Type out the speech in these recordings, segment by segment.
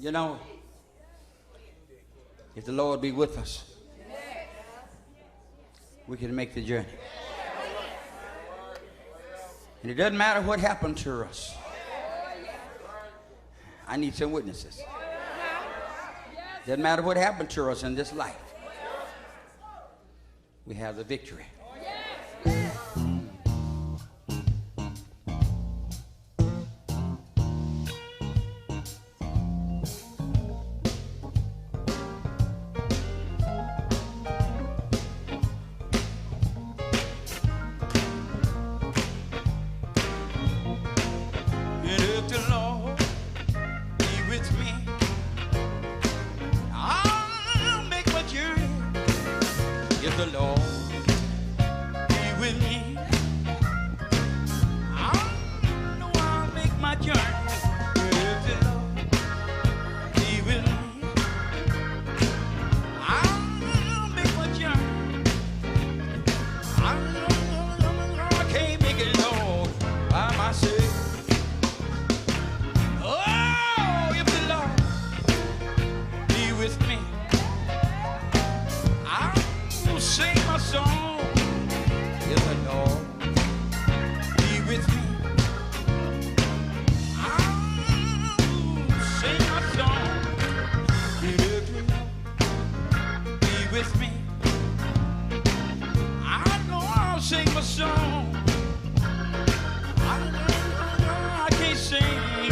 You know, if the Lord be with us, we can make the journey. And it doesn't matter what happened to us. I need some witnesses. Doesn't matter what happened to us in this life. We have the victory. The Lord be with me. I know I'll make my journey. If the Lord be with me, I'll make my journey. I can't make it, Lord, by myself. Oh, if the Lord be with me, sing my song. If the Lord be with me, I'll sing my song. If the Lord be with me, I know I'll sing my song. I can't sing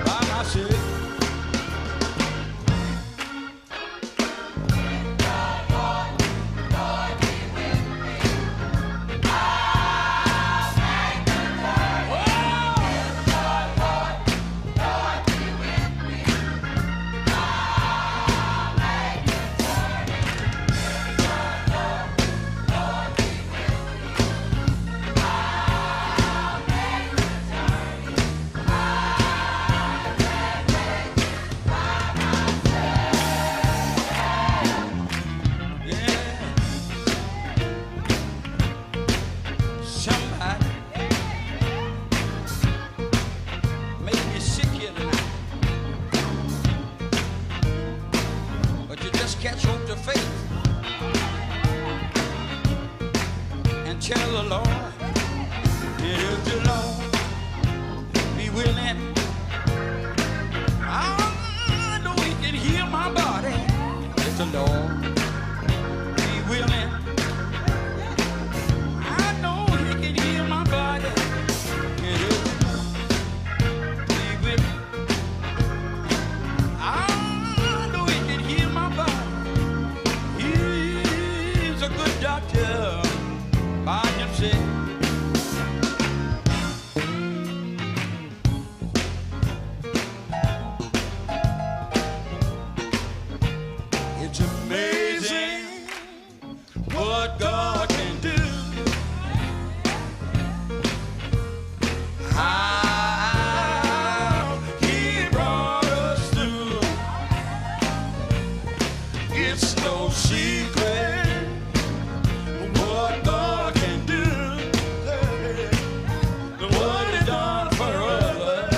by myself. Catch hold to faith and tell the Lord, if the Lord be willing, I know He can heal my body. If the Lord be willing, I know He can heal my body. If the Lord be willing, I know He can heal my body. He's a good doctor by himself. It's amazing what God can do. How He brought us through. It's no secret what God can do. What He done for others,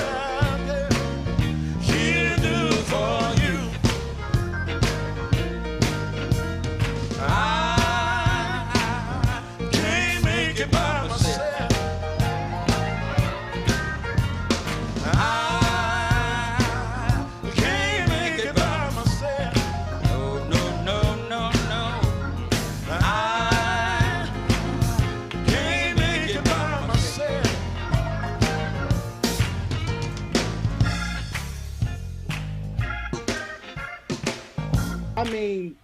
He'll do for you. I can't make it by myself. I can't make it by myself. No, no, no, no, no. I can't make it by myself. I mean,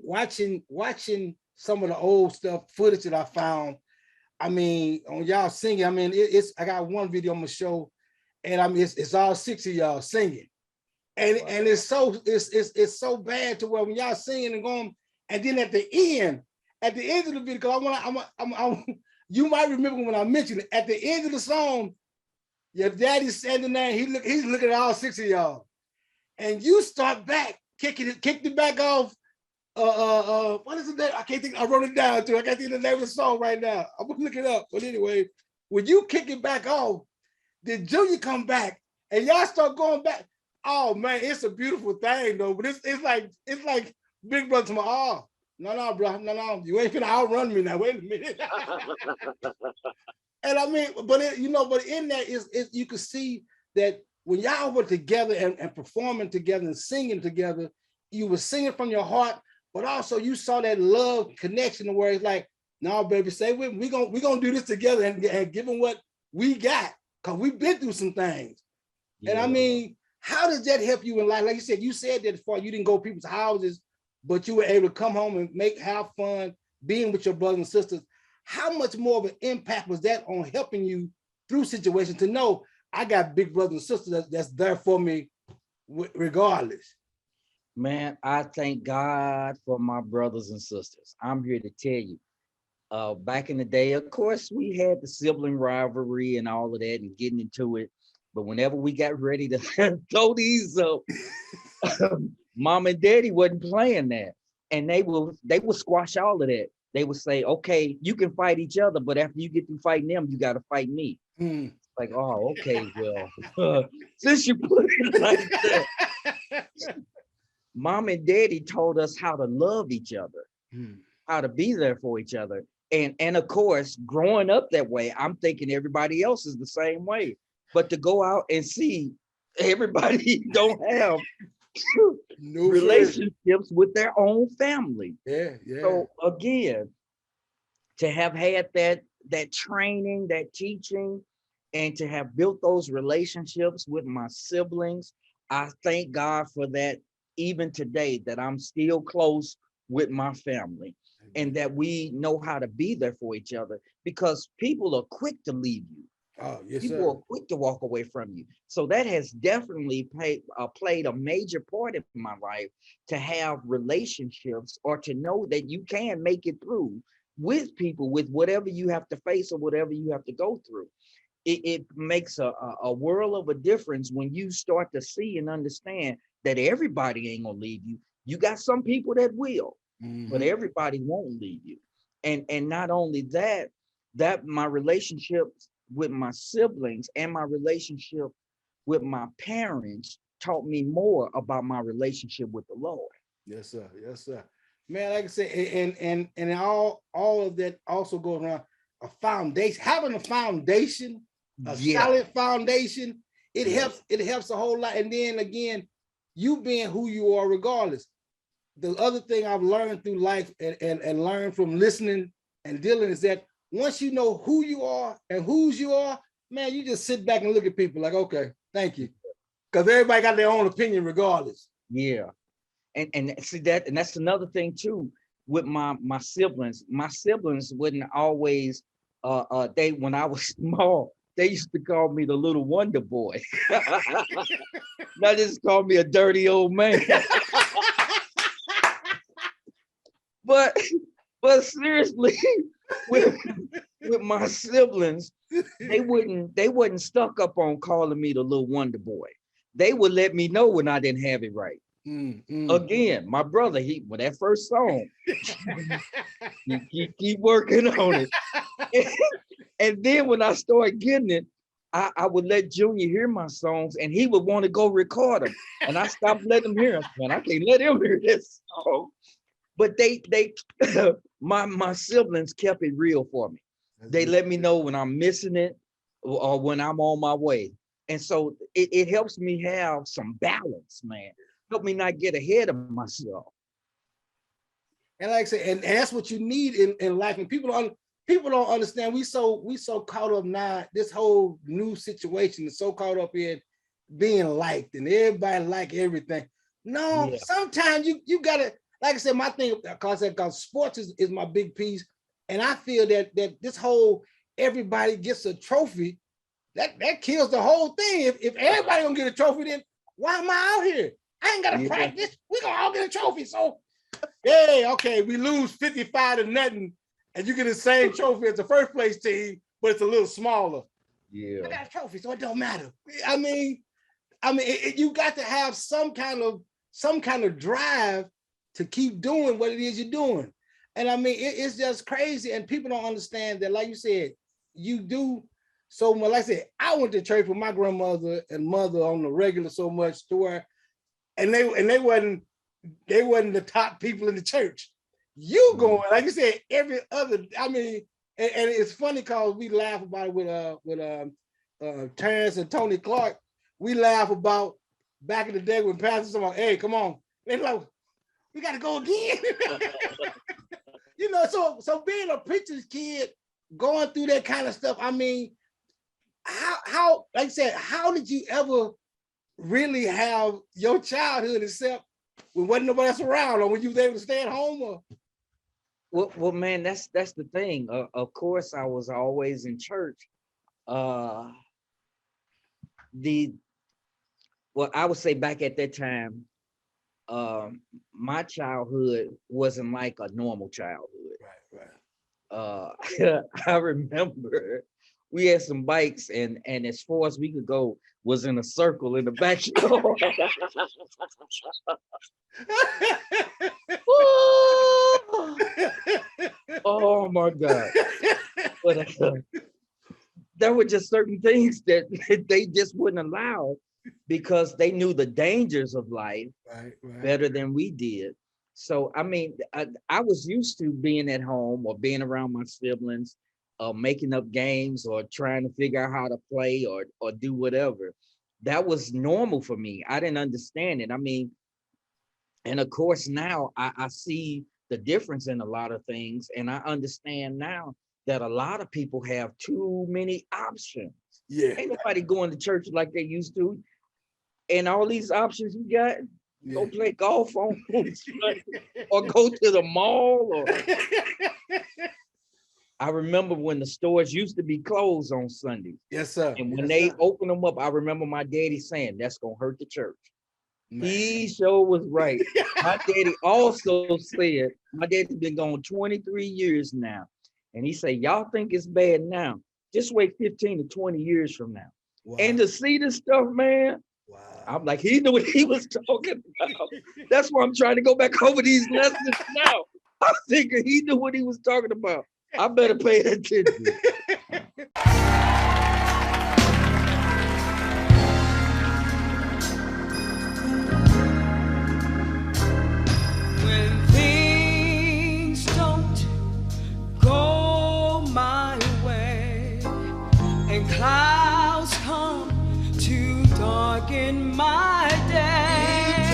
watching some of the old stuff, footage that I found. I mean, on y'all singing. I mean, it's I got one video I'm gonna show, and I mean it's all 6 of y'all singing, and it's so bad to where when y'all singing and going, and then at the end of the video, because you might remember when I mentioned it at the end of the song, your daddy's standing there, he's looking at all 6 of y'all, and you start back kicked it back off. What is the name? I can't think. I wrote it down too. I can't think of the name of the song right now. I'm gonna look it up. But anyway, when you kick it back off, then Junior come back and y'all start going back. Oh man, it's a beautiful thing though. But it's like big brother to my no, bro, no, you ain't gonna outrun me now. Wait a minute. And I mean, but but in that is you can see that when y'all were together and performing together and singing together, you were singing from your heart, but also you saw that love connection where it's like, no, baby, say with me, we gonna do this together and give them what we got, because we've been through some things. Yeah. And I mean, how does that help you in life? Like you said that before, you didn't go to people's houses, but you were able to come home and have fun being with your brothers and sisters. How much more of an impact was that on helping you through situations to know I got big brothers and sisters that's there for me regardless? Man, I thank God for my brothers and sisters. I'm here to tell you, back in the day, of course, we had the sibling rivalry and all of that and getting into it. But whenever we got ready to throw these up, mom and daddy wasn't playing that. And they will squash all of that. They would say, okay, you can fight each other, but after you get through fighting them, you got to fight me. Like, oh, okay, well, since you put it like that, mom and daddy told us how to love each other, how to be there for each other. And of course, growing up that way, I'm thinking everybody else is the same way. But to go out and see everybody don't have relationships with their own family. Yeah. So again, to have had that training, that teaching, and to have built those relationships with my siblings, I thank God for that. Even today, that I'm still close with my family, and that we know how to be there for each other, because people are quick to leave you. Oh, yes, people sir. are quick to walk away from you. So that has definitely played a major part in my life, to have relationships or to know that you can make it through with people, with whatever you have to face or whatever you have to go through. It makes a world of a difference when you start to see and understand that everybody ain't gonna leave you. You got some people that will, but everybody won't leave you. And not only that my relationships with my siblings and my relationship with my parents taught me more about my relationship with the Lord. Yes, sir. Yes, sir. Man, like I said, and all of that also goes around a foundation. Having a foundation, a solid foundation, it helps a whole lot. And then again, you being who you are regardless. The other thing I've learned through life and learned from listening and dealing is that once you know who you are and whose you are, man, you just sit back and look at people like, okay, thank you. Because everybody got their own opinion regardless. Yeah. And see that, and that's another thing too with my siblings. My siblings wouldn't always when I was small, they used to call me the little wonder boy. Not just call me a dirty old man. But seriously, with my siblings, they wasn't stuck up on calling me the little wonder boy. They would let me know when I didn't have it right. Again, my brother, with that first song, you keep working on it. And then when I started getting it, I would let Junior hear my songs, and he would want to go record them. And I stopped letting him hear them. Man, I can't let him hear this song. But they my siblings kept it real for me. They let me know when I'm missing it or when I'm on my way. And so it helps me have some balance, man. Help me not get ahead of myself. And like I said, and that's what you need in life. And people don't understand. We so caught up now. This whole new situation is so caught up in being liked and everybody like everything. No, sometimes you gotta, like I said, my thing, because sports is my big piece. And I feel that this whole everybody gets a trophy, that kills the whole thing. If everybody gonna get a trophy, then why am I out here? I ain't gotta practice. We gonna all get a trophy. So, hey, okay, we lose 55-0, and you get the same trophy as the first place team, but it's a little smaller. Yeah, I got a trophy, so it don't matter. I mean, you got to have some kind of drive to keep doing what it is you're doing. And I mean, it's just crazy, and people don't understand that. Like you said, you do so much. Like I said, I went to church with my grandmother and mother on the regular so much to where, and they wasn't the top people in the church. You going, like you said, every other, I mean, and it's funny because we laugh about it with Terrence and Tony Clark. We laugh about back in the day when pastors said, hey, come on. They're like, we gotta go again. You know, so being a preacher's kid, going through that kind of stuff, I mean, how like I said, how did you ever really have your childhood except when wasn't nobody else around, or when you was able to stay at home? Or Well, man, that's the thing. Of course, I was always in church. Well, I would say back at that time, my childhood wasn't like a normal childhood. Right. I remember we had some bikes, and as far as we could go was in a circle in the backyard. Oh my God. But there were just certain things that they just wouldn't allow because they knew the dangers of life better than we did. So, I mean, I was used to being at home or being around my siblings, making up games or trying to figure out how to play or do whatever. That was normal for me. I didn't understand it. I mean, and of course, now I see the difference in a lot of things. And I understand now that a lot of people have too many options. Yeah. Ain't nobody going to church like they used to. And all these options you got, go play golf on or go to the mall. Or I remember when the stores used to be closed on Sundays. Yes, sir. And when they opened them up, I remember my daddy saying, that's going to hurt the church. Man. He sure was right. My daddy also said, my daddy's been gone 23 years now. And he said, y'all think it's bad now. Just wait 15 to 20 years from now. Wow. And to see this stuff, man, wow. I'm like, he knew what he was talking about. That's why I'm trying to go back over these lessons now. I figured he knew what he was talking about. I better pay attention. When things don't go my way and clouds come to darken my day.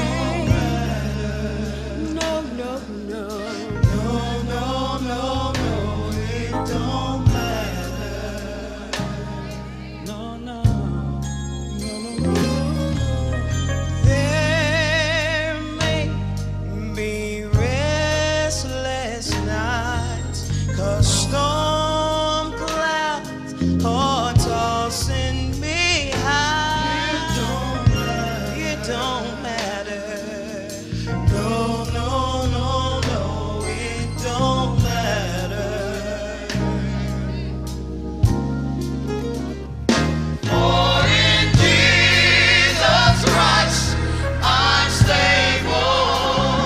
No, no, no. No, no, no, no. It don't matter. No, no. No, no, no. There may be restless nights, 'cause storm clouds are tossing me high. It don't matter. No, no, no, no, it don't matter. For in Jesus Christ I'm stable,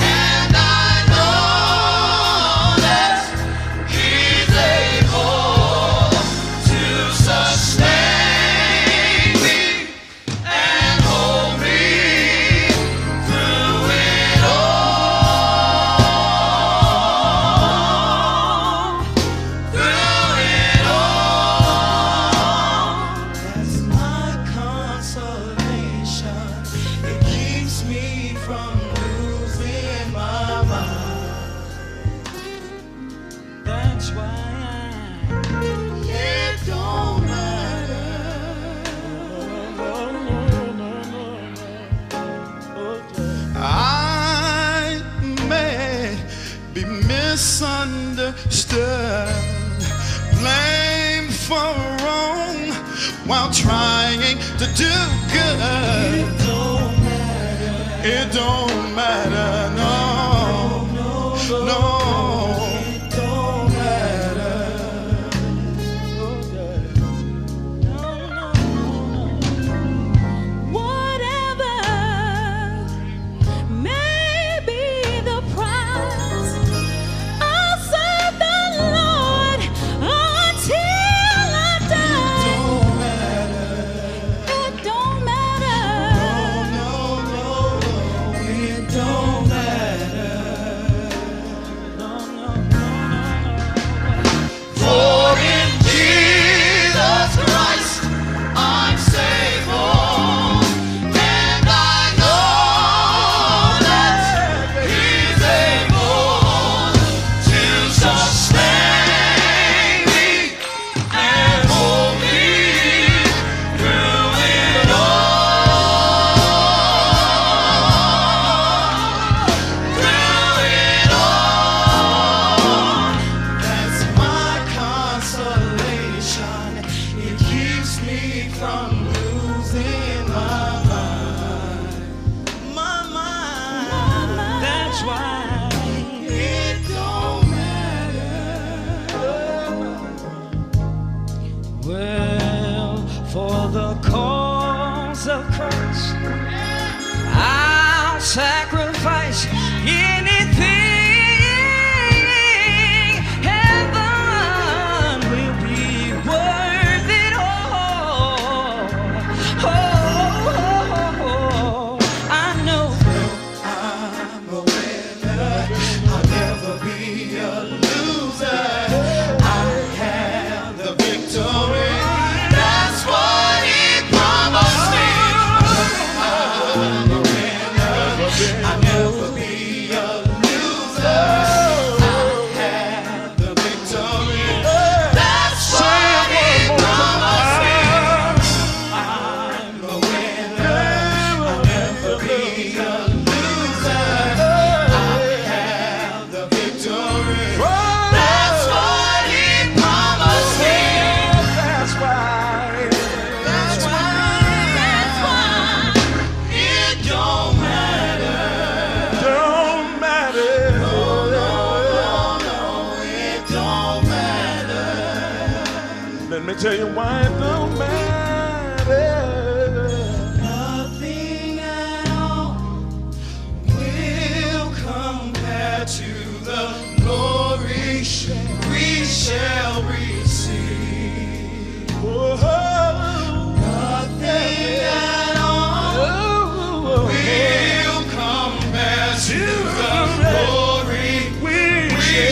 and I know that He's able to sustain me and hold me through it all. Through it all. That's my consolation. It keeps me from losing my mind. That's why it don't matter. I may be misunderstood, blamed for wrong while trying to do good. It don't matter. It don't matter. No, no, no. It don't matter. Whatever may be the price, I'll serve the Lord until I die. sacrifice anything. Heaven will be worth it all. Oh, I know. I'm a winner. I'll never be a loser. I have the victory. That's what he promised me. I'm a winner. I'll never be a loser. I have the victory. That's what he promised me. I'm a winner. I'll never be a loser. I have the victory. That's what he promised me. That's why. That's why. It don't matter. Don't matter. No, no, no, it don't matter. Let me tell you why it don't matter. Nothing at all will compare to the glory we shall receive. Nothing at all will compare to the glory we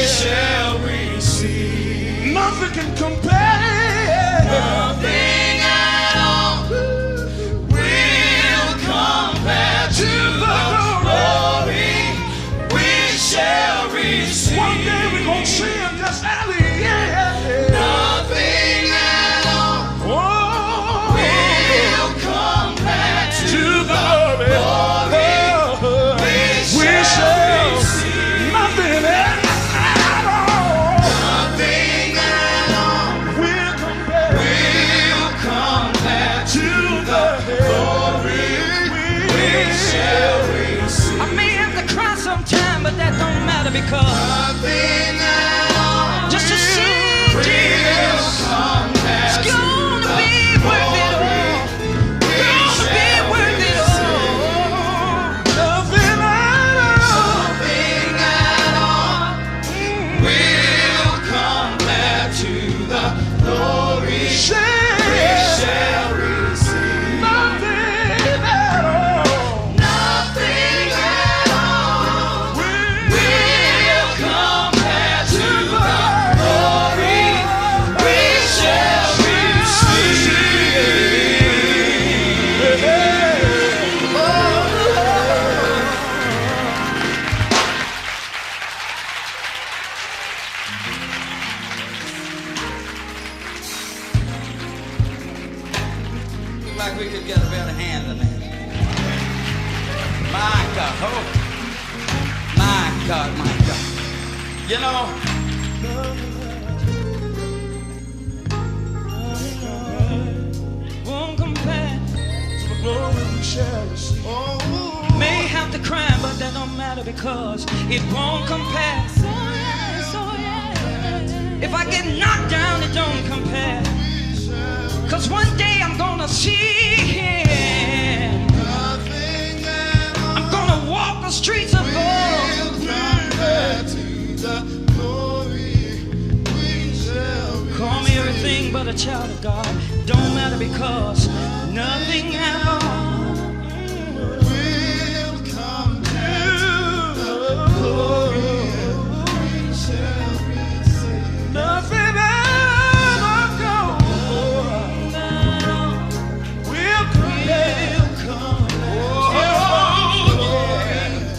shall receive. Nothing can compare. Nothing at all will compare to the glory we shall receive. One day we're gonna see him just alley. Nothing at all will compare to the glory we shall receive. Nothing at all. Nothing at all will compare to the glory we shall receive. I may have to cry sometime, but that don't matter because Nothing at all just to see Jesus, compare it's to gonna be worth it all. Gonna be worth it all. Nothing at all will compare to the glory we shall receive. Nothing at all. Nothing at all will compare to the glory we shall receive. Look like we could get a better hand than that. My God, oh, my God, my God. You know, won't compare. Glory we shall receive. May have to cry, but that don't matter because it won't compare. If I get knocked down, it don't compare. Cause one day I'm gonna see him. Nothing at all I'm gonna walk the streets of gold. compare to the glory we shall Call me everything but a child of God. Don't matter because nothing at all will compare to the glory we shall receive. nothing at all Will compare. Oh,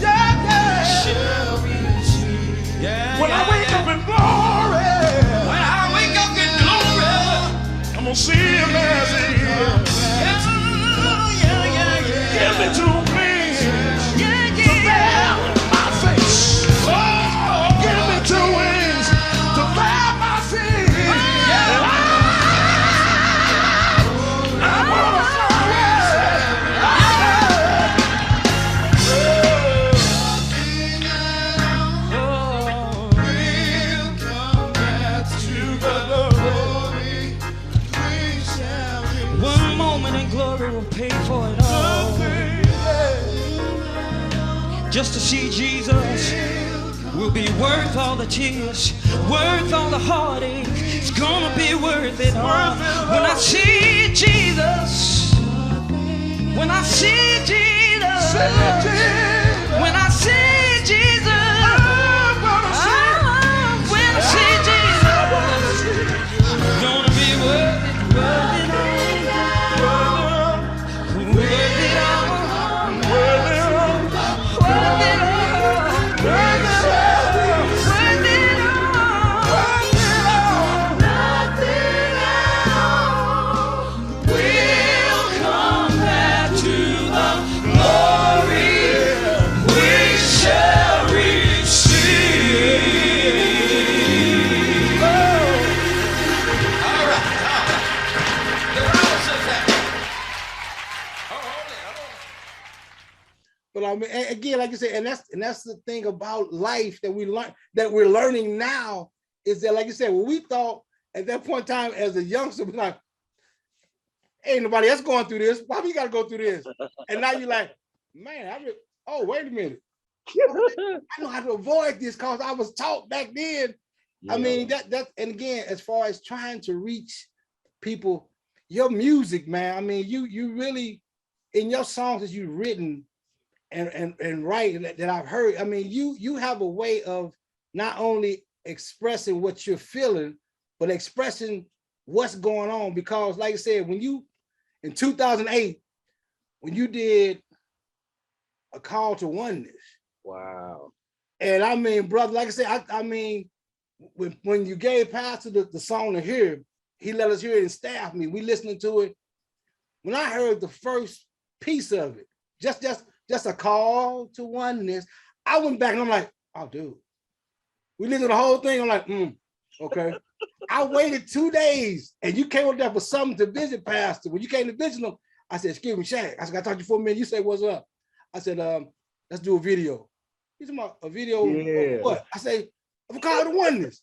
yeah, yeah. shall receive. Yeah, When I yeah, wake yeah. up in glory, When I wake up in glory, I'm gonna see him as he is. yeah, yeah, yeah, yeah. Give me 2 wings Yeah, to yeah. bear my face. Give me 2 wings to bear my feet. And I'm gonna fly. One moment in glory will pay for it all. Just to see Jesus will be worth all the tears, worth all the heartache. It's gonna be worth it all. When I see Jesus, when I see Jesus, when I see Jesus, when I see Jesus, gonna be worth it, worth it all, worth it all, worth it all, worth it all, worth it all. But I mean, again, like you said, and that's the thing about life that we learn, that we're learning now, is that, like you said, when we thought at that point in time as a youngster, we're like, ain't nobody else going through this. Why we got to go through this? And now you're like, man, oh, wait a minute. I know how to avoid this because I was taught back then. Yeah. I mean, and again, as far as trying to reach people, your music, man, I mean, you really, in your songs that you've written and writing that I've heard, I mean, you have a way of not only expressing what you're feeling, but expressing what's going on. Because like I said, when you, in 2008, when you did A Call to Oneness. Wow. And I mean, brother, like I said, I mean, when you gave Pastor the song to hear, he let us hear it in staff meeting. We listening to it. When I heard the first piece of it, just a call to oneness, I went back and I'm like, oh, dude. We listened to the whole thing. I'm like, okay. I waited 2 days and you came up there for something to visit Pastor. When you came to visit him, I said, excuse me, Shaq. I said, I talked to you for a minute. You say, what's up? I said, let's do a video. He's talking about a video of what? I say, I'm calling to oneness.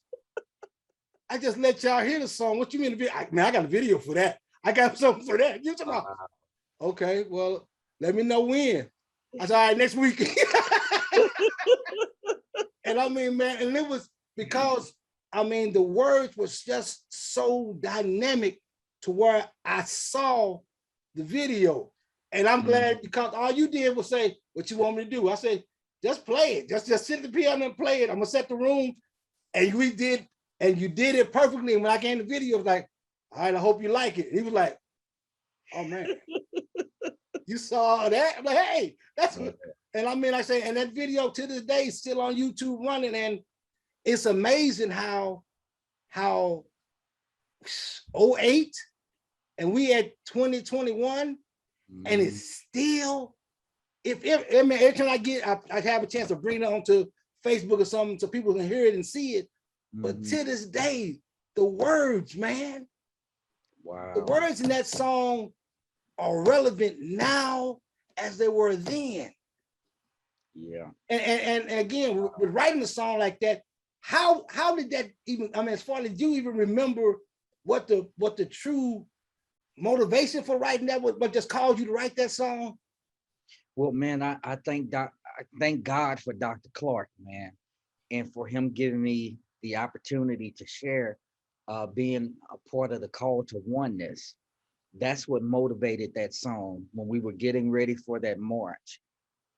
I just let y'all hear the song. What you mean the video? Man, I got a video for that. I got something for that. You talking about? Okay, well, let me know when. I said, all right, next week. And I mean, man, and it was because, I mean, the words was just so dynamic to where I saw the video. And I'm glad because all you did was say, what you want me to do? I said, just play it. Just sit at the piano and play it. I'm gonna set the room. And we did, and you did it perfectly. And when I came to the video, I was like, all right, I hope you like it. He was like, oh man, you saw that? I'm like, hey, that's what. And I mean, I say, and that video to this day is still on YouTube running. And it's amazing how 08 and we at 2021, and it's still, I mean, every time I have a chance to bring it onto Facebook or something so people can hear it and see it. But to this day, the words, man, wow, the words in that song are relevant now as they were then. Yeah. And again, with writing a song like that, how did that even, I mean, as far as you even remember what the true motivation for writing that was, what just caused you to write that song? Well, man, I thank God for Dr. Clark, man, and for him giving me the opportunity to share being a part of the Call to Oneness. That's what motivated that song when we were getting ready for that march,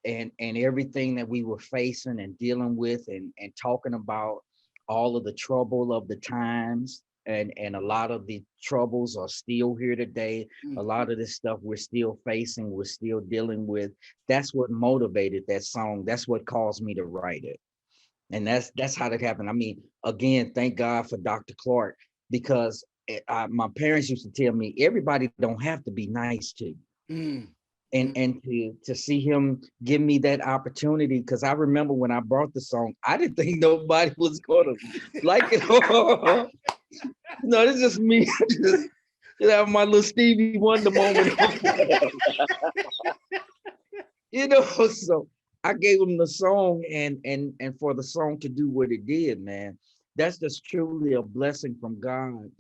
and everything that we were facing and dealing with and talking about all of the trouble of the times. And a lot of the troubles are still here today. A lot of this stuff we're still facing, we're still dealing with. That's what motivated that song. That's what caused me to write it. And that's how that happened. I mean, again, thank God for Dr. Clark, because my parents used to tell me, everybody don't have to be nice to you. And to see him give me that opportunity, because I remember when I brought the song, I didn't think nobody was gonna like it. No, this is just me. Just have my little Stevie Wonder moment. You know, so I gave him the song, and for the song to do what it did, man, that's just truly a blessing from God.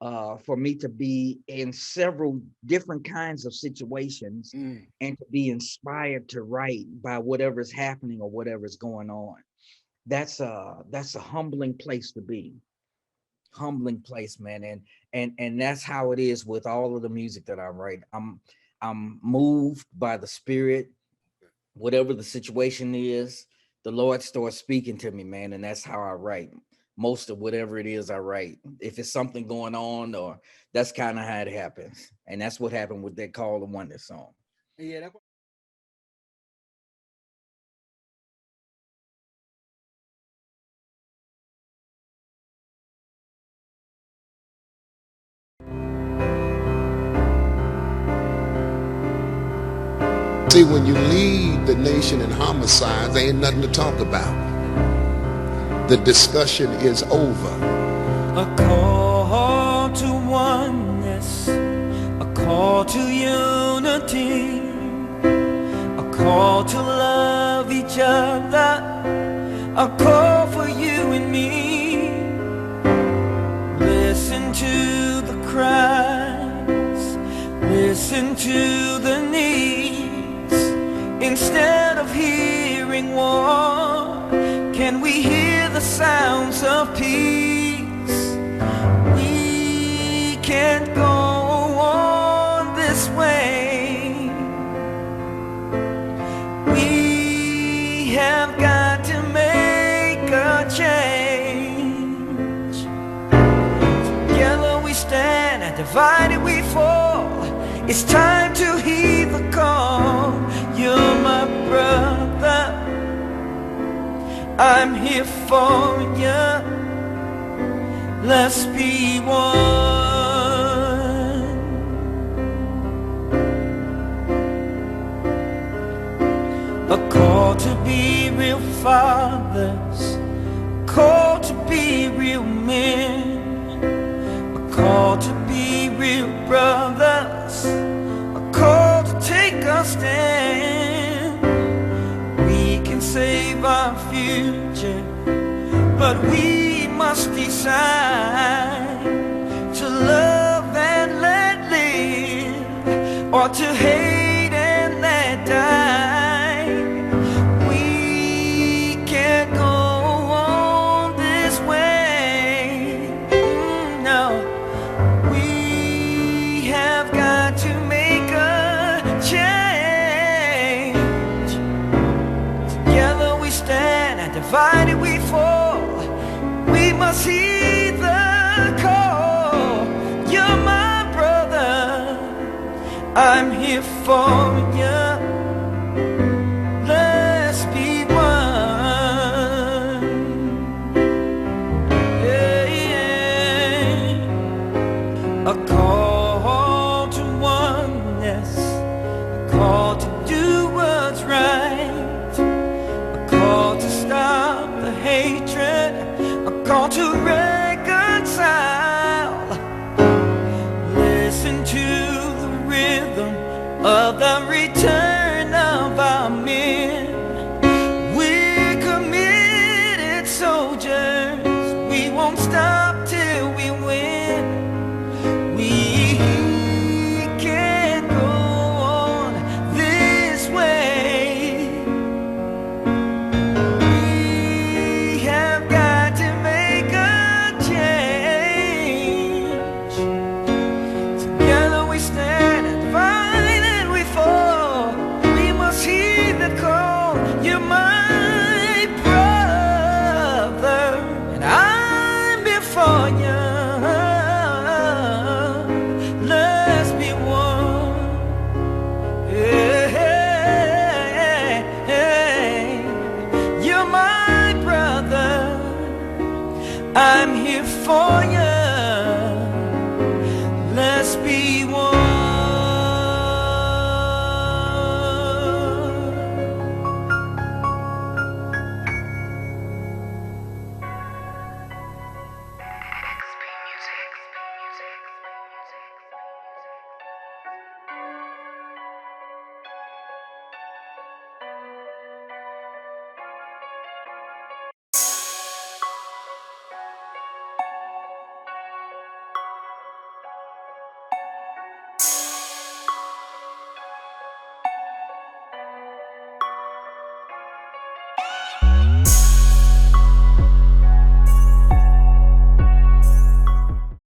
for me to be in several different kinds of situations Mm. and to be inspired to write by whatever's happening or whatever's going on. That's a humbling place to be. Humbling place, man. And that's how it is with all of the music that I write. I'm moved by the spirit, whatever the situation is, the Lord starts speaking to me, man, and that's how I write. Most of whatever it is I write. If it's something going on, or that's kind of how it happens. And that's what happened with that Call the Wonder song. Yeah, that's See, when you lead the nation in homicides, there ain't nothing to talk about. The discussion is over. A call to oneness, a call to unity, a call to love each other, a call for you and me. Listen to the cries, listen to the needs. Instead of hearing war, can we hear the sounds of peace? We can't go on this way. We have got to make a change. Together we stand and divided we fall. It's time to heed the call. You're my brother, I'm here for you. Let's be one. A call to be real fathers, call to be real men, a call to be real brothers, a call to take a stand. We can save our future, but we must decide to love and let live, or to hate and let die. We can't go on this way. No, we have got to make a change. Together we stand and divided we fall. We must heed the call. You're my brother, I'm here for you. Let's be one. Yeah, yeah. A call to oneness, a call to do what's right, a call to stop the hatred, a call to reconcile. Listen to the rhythm of the return of our men. We're committed soldiers, we won't stop till we win. We can't go on this way. We have got to make a change. Together we stand and divided we fall. We must heed the call. You're my brother, and I'm before you. Let's be one. Yeah. You're my brother, I'm here for you. Let's be one.